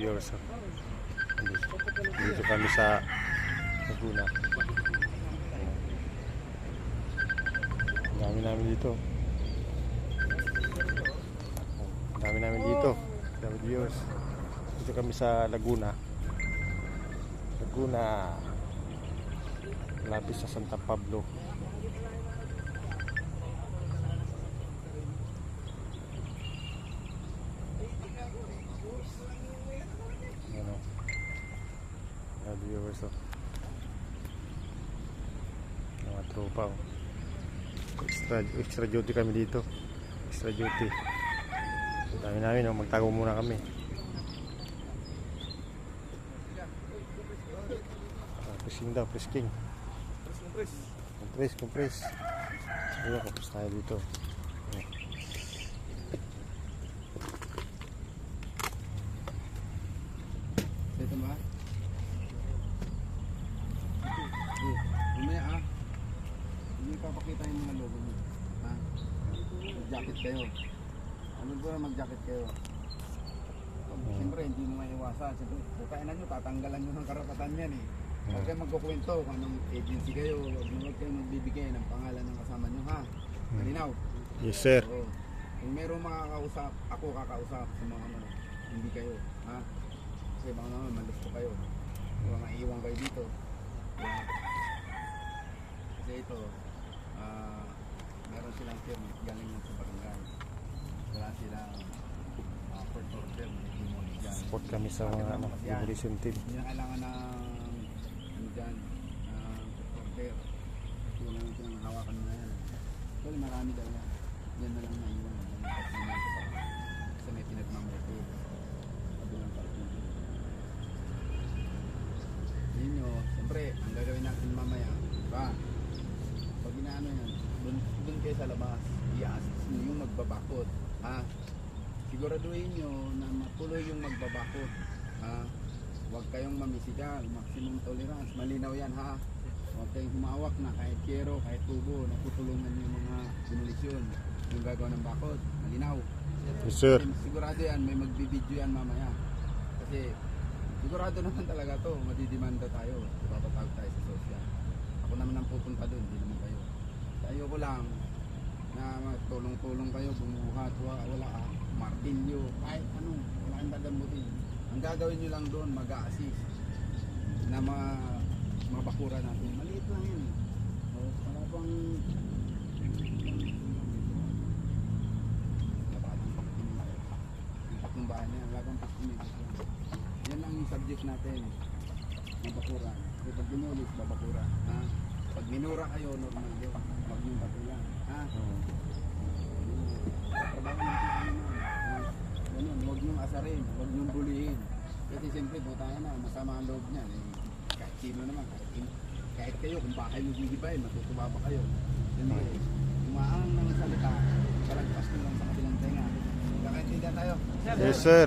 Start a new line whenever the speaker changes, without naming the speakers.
viewers. Dito kami sa Laguna. Ang dami namin dito. Ang dami namin dito. Viewers. Dito kami sa Laguna. Laguna. Malapit sa Santa Pablo. Ano? Viewers, oh. Mga tropa, oh. Extra duty kami dito. Extra duty. Dami namin, oh. Magtago muna kami. Fishing daw, fishing. Compress. Ayun, kapos tayo dito.
Ito ba? Mamaya hindi papakita yung mga logo mo. Ha? Mag-jacket kayo. Ano ba na mag-jacket kayo? Siyempre hindi mo maiwasan. Siyempre kukainan nyo, tatanggalan nyo ng karapatan yan eh. Huwag kayo magkukwento kung anong agency kayo. Huwag kayo magbibigay ng pangalan ng kasama nyo, ha? Malinaw?
Yes, sir.
Oo. Kung merong makakausap, ako kakausap sa mga ano, hindi kayo, ha? Kasi baka naman malusto kayo. Baka maiiwan kayo dito. Kaya, kasi ito, meron silang permit galing lang sa barangay. Wala silang court order, demolish dyan.
Support kami sa mga demolition team.
Hindi na kailangan ng ano dyan, court order. Wala lang silang hawakan na yan. Pero marami daw yan. Yan na lang na iwan. Kasi may pinagmamoto. Sabi lang parking. Yun nyo, siyempre, ang gagawin natin mamaya, diba? Pag inaano yan, dun kayo sa labas, i-assist nyo yung magbabakot, ha? Siguraduhin nyo na matuloy yung magbabakot, ha? Huwag kayong mamisigal, maximum tolerance, malinaw yan, ha? Huwag kayong humawak na kahit kero, kahit tubo, naputulungan yung mga demolisyon, yung gagawa ng bakot, malinaw.
Yes, sir.
Sigurado yan, may magbibideo yan mamaya. Kasi sigurado naman talaga to, madidimanda tayo, papatawag tayo sa social. Ako naman ang pupunta doon, hindi naman kayo. Tayo ko lang na magtulong-tulong kayo, bumuhat, wala martilyo, kahit ano, wala kang dadamutin. Ang gagawin nyo lang doon, mag-a-assist na mabakura natin. Maliit lang yun. O, para bang ng bahay na yan, wala bang 15 minutes lang. Yan ang subject natin, mabakura. Kasi pag dinulis, babakura. Ha? Pag minura kayo, normal yun. Huwag yung batulan. Ha? Trabaho natin kami na. Ha? Ganun, huwag yung asarin, huwag yung bulihin. Kasi siyempre, butayan na, masama ang loob niyan. Eh, kahit sino naman, kahit kayo, kung bahay mo gigibayin, matutuwa ba kayo? Siyempre, umaang ng salita, palagpas nyo lang sa kabilang tenga. Kakaintindihan tayo.
Yes, sir.